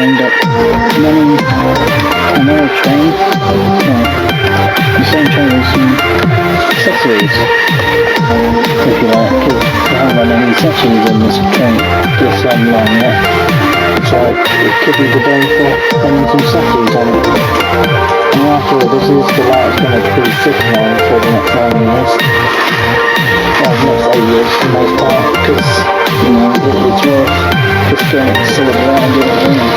end up running another train, the same train with some accessories, if you like, because I haven't run any accessories on this train, this line yet, so it could be the day for running some accessories on it. And after all, this is the light it's going to be sitting on for the next 9 years. Well, the next 8 years for the most part, because, you know, it's worth just getting it sorted around and getting it running.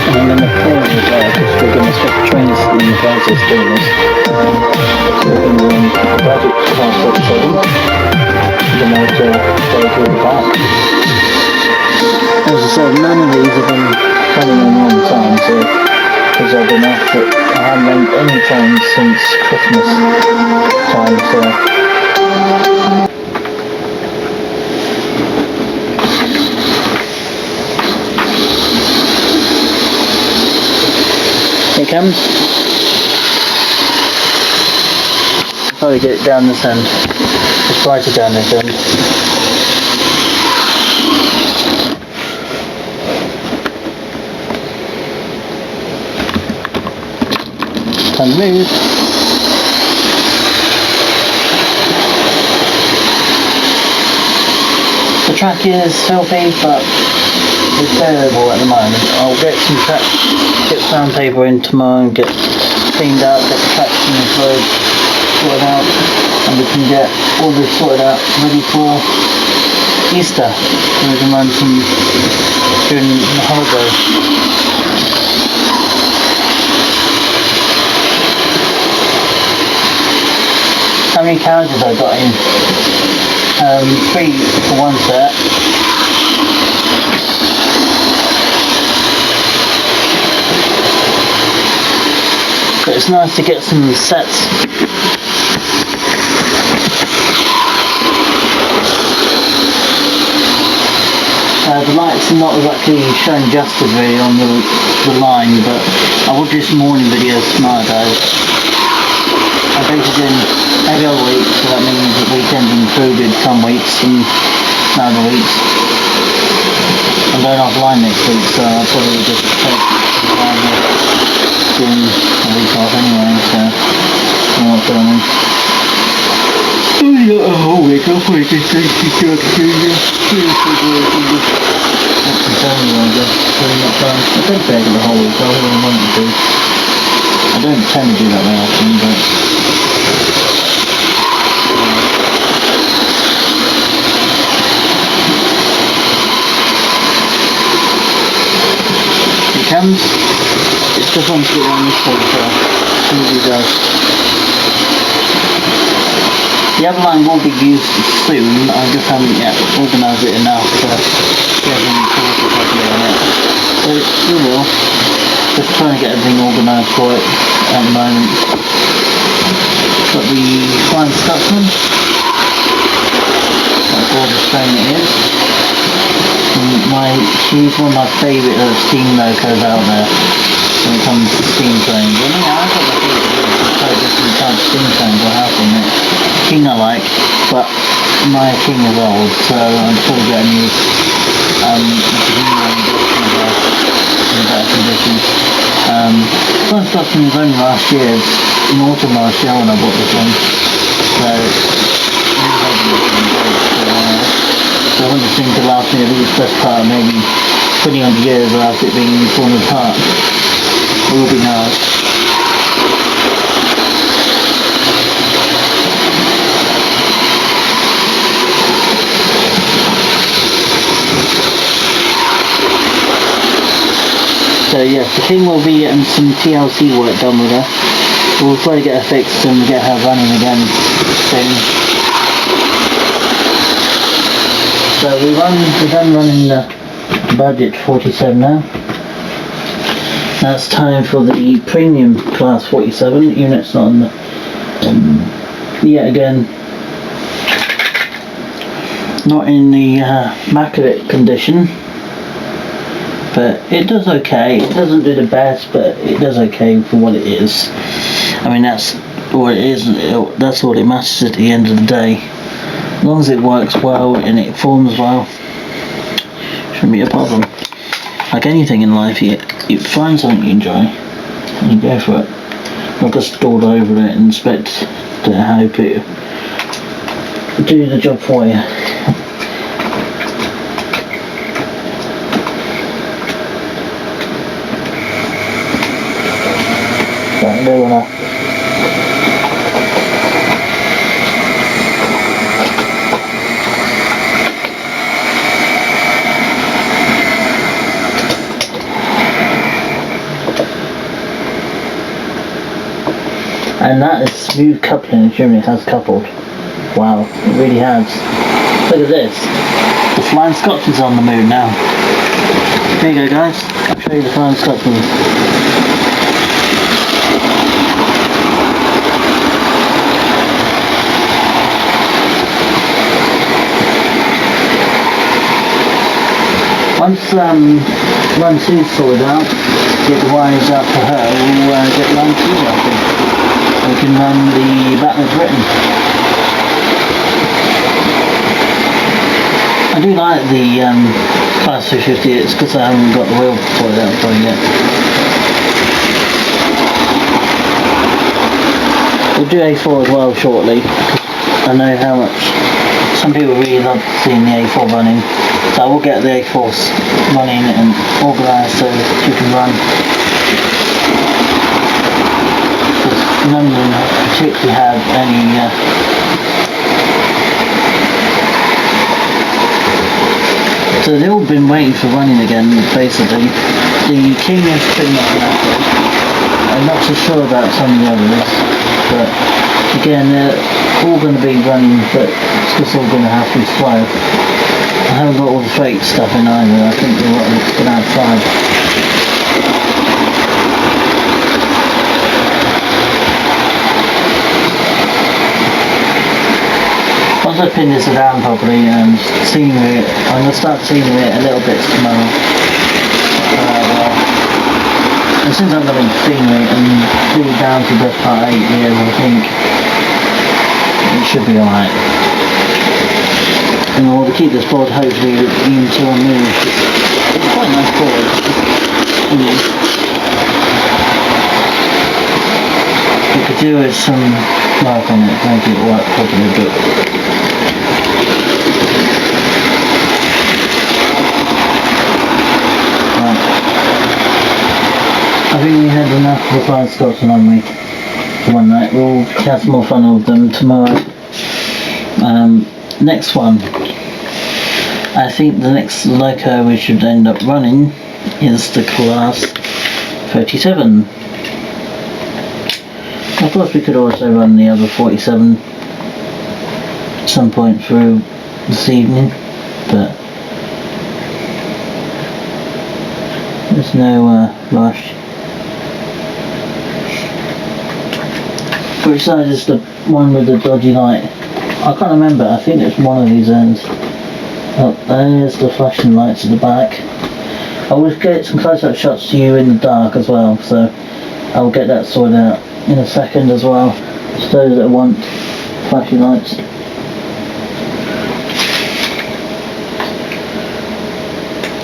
And I'm going to pause as well, because we're going to swap trains in the process doing this. So we're going to run the budget class 47. We're going to go through the back. As I said, none of these have been running in one time, so because I've been off it, I haven't run any trains since Christmas time, so here it comes. I'll probably get it down this end. It's brighter down this end. Time to move. The track is filthy, but it's bearable at the moment. I'll get sound paper in tomorrow and get cleaned up, get the traction road sorted out, and we can get all this sorted out ready for Easter, so we can run some during the holiday. How many carriages I got in? 3 for one set. But it's nice to get some sets. The lights are not exactly showing justice really on the line, but I will do some morning videos tomorrow, guys. I based in every other week, so that means the weekends included some weeks and other weeks. I'm going offline next week, so I'll probably just take time off doing a week off anyway, so I'm not filming. A whole week off, we can take the good food. That's the time I guess. Really not fun. I don't take it the whole week, I really want to do. I don't tend to do that very often, but it comes. It's just one to get around this corner, so as soon as it does. The other line will be used soon, I just haven't yet organised it enough to get everything sorted properly on it. So we will. Just trying to get everything organised for it at the moment. Got the Flying Scotsman. What gorgeous train it is. She's one of my favourite steam locos out there when it comes to steam trains. I mean, I've got the feeling different types of steam trains I have in it. King I like, but my King is old, so I'm sure we'll get a new in better condition. Flying Scotsman was only last year's, in autumn last year when I bought this one, so I want this thing to last me at least best part maybe 20 odd years without it being torn apart. It will be nice. So yes, the King will be getting some TLC work done with her. We'll try to get her fixed and get her running again soon. So we're done running the budget 47 now. Now it's time for the premium class 47. Unit's not on the yet again. Not in the immaculate condition. But it does okay. It doesn't do the best, but it does okay for what it is. I mean, that's what it is. That's all it matters at the end of the day. As long as it works well and it forms well, shouldn't be a problem. Like anything in life, you find something you enjoy and you go for it. Not just stall over it and expect to hope it do the job for you. Don't do enough. And that is smooth coupling, assuming it has coupled. Wow, it really has. Look at this. The Flying Scotsman's on the moon now. Here you go, guys. I'll show you the Flying Scotsman. Once run 2's sorted out, get the wires out for her, we'll get run 2 working. We can run the Battle of Britain. I do like the Class 250, it's because I haven't got the wheel sorted out for it yet. We'll do A4 as well shortly, I know how much some people really love seeing the A4 running, so I will get the A4 running and organised so you can run. None of them particularly have any so they've all been waiting for running again, basically. The King is pretty much knackered. I'm not so sure about some of the others, but again they're all going to be running, but it's just all going to have to be slow. I haven't got all the freight stuff in either. I think they're going to have 5. Once I pin this down properly and scenery it, I'm going to start scenery it a little bit tomorrow. And since I'm going to scenery and do it down to just part 8 here, I think it should be alright. And we'll keep this board hopefully until I move. It's quite a nice board. We could do with some work on it to make it work properly, but I think we had enough of the Flying Scotsman on me for one night. We'll have some more fun with them tomorrow. Next one. I think the next loco we should end up running is the Class 37. Of course we could also run the other 47 at some point through this evening, but there's no rush. Which side is the one with the dodgy light? I can't remember, I think it's one of these ends. Oh, there's the flashing lights at the back. I will get some close-up shots to you in the dark as well, so I'll get that sorted out in a second as well. Just those that want flashing lights.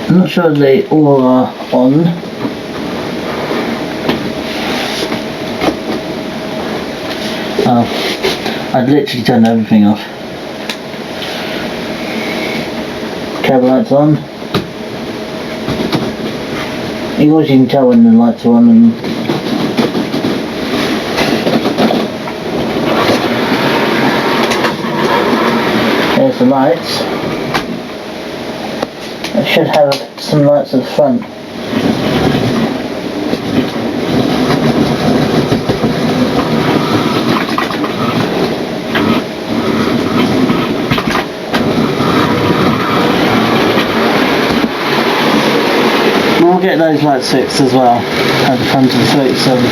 I'm not sure they all are on. Oh, I'd literally turned everything off. Cab lights on. You can tell when the lights are on and there's the lights. It should have some lights at the front. We'll get those lights fixed as well at the front of the 37.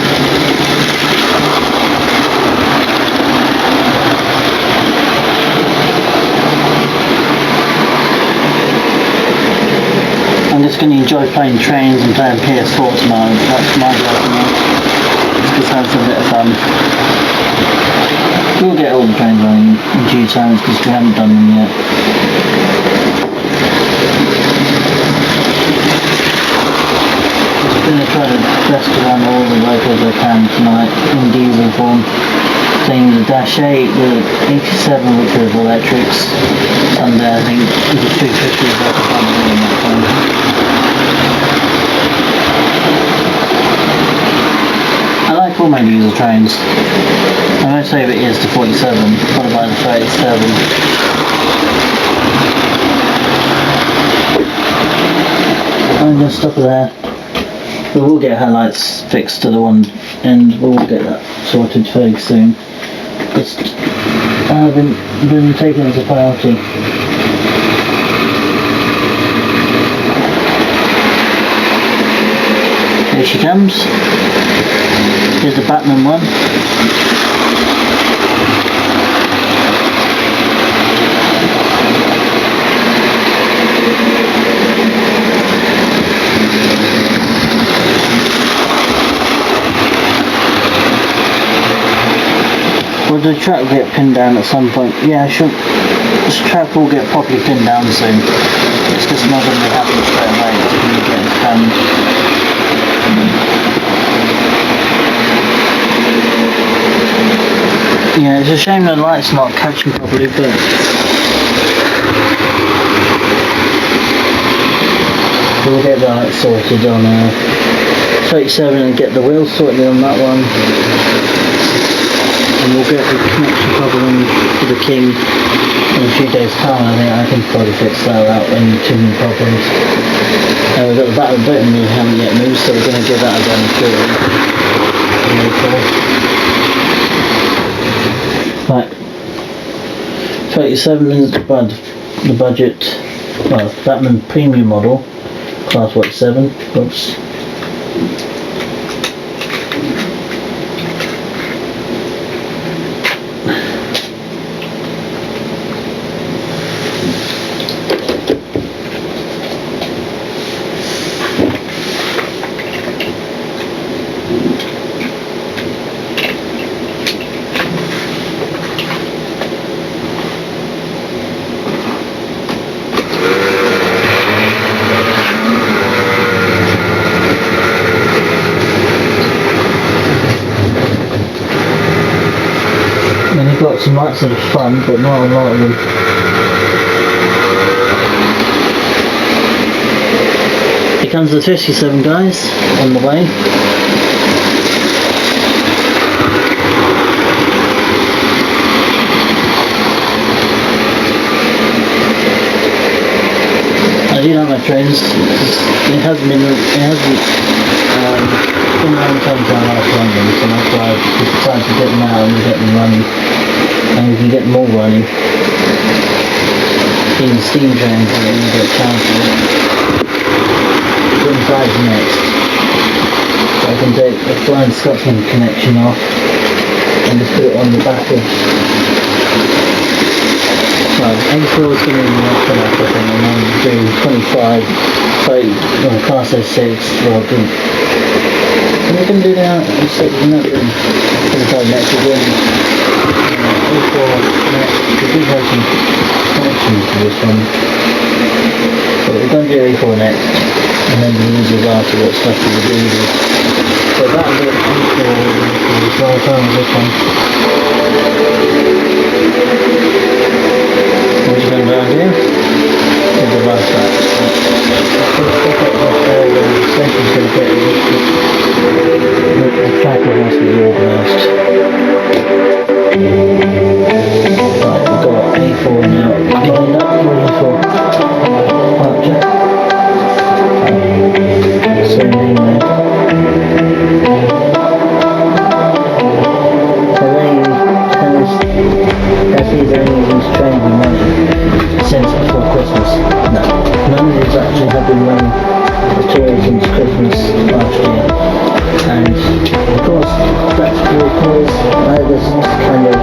I'm just going to enjoy playing trains and playing PS4 tomorrow. That's my goal tomorrow. Just have a bit of fun. We'll get all the trains running in due time because we haven't done them yet. I'm going to try to best to run all the locals I can tonight in diesel form. Same with the Dash 8, the 87 which was electrics. Sunday I think it was 250 that I can't do in that time. I like all my diesel trains. My most favourite is the 47, followed by the 37. I'm going to stop it there. We will get headlights fixed to the one end, we'll get that sorted fairly soon. I've been taken as a priority. Here she comes. Here's the Batman one. Well, the track will get pinned down at some point. Yeah, this track will get properly pinned down soon. It's just not going to be happening straight away. It's going to get pinned. Yeah, it's a shame the light's not catching properly, but we'll get the light sorted on 37 and get the wheels sorted on that one. And we'll get the connection problem for the King in a few days' time. I think I can probably fix that without any too many problems. And we've got the battery button we haven't yet moved, so we're going to give that a run through. Right, 37 is the budget, well, Batman Premium model, class 47, oops. Got some lights at the front, but not a lot of them. Here comes the 57 guys on the way. I do like my trains. It hasn't been around time to last London, so that's why I've decided to get them out and get them running. And we can get them all running. Even steam trains that we get chances. 25 is next. So I can take the Flying Scotsman connection off and just put it on the back of. Well, A4 is going to be more for that, I think, and then do 25, so class 06, well, good. And we can do that and set them up in 25 next again. A4 next, we do have some connections to this one. But we're going to do A4 next, and then the users after what's left of the users. So that'll be A4 as well, time with this one. We're just going down here, to the last back. The station's going to get the track will have to be organised. Right, we've got A4 now. Lined up, ready for departure. Same name there. These are only these trains been running since before Christmas. No, none of these actually have been running at all since Christmas last year. And of course, that's because I had this kind of,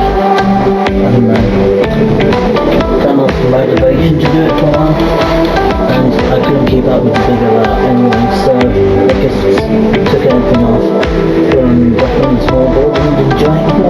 I don't know, kind of motivation to do it for a while. And I couldn't keep up with the bigger route anyway, so I just took everything off, put on the small board and enjoying it.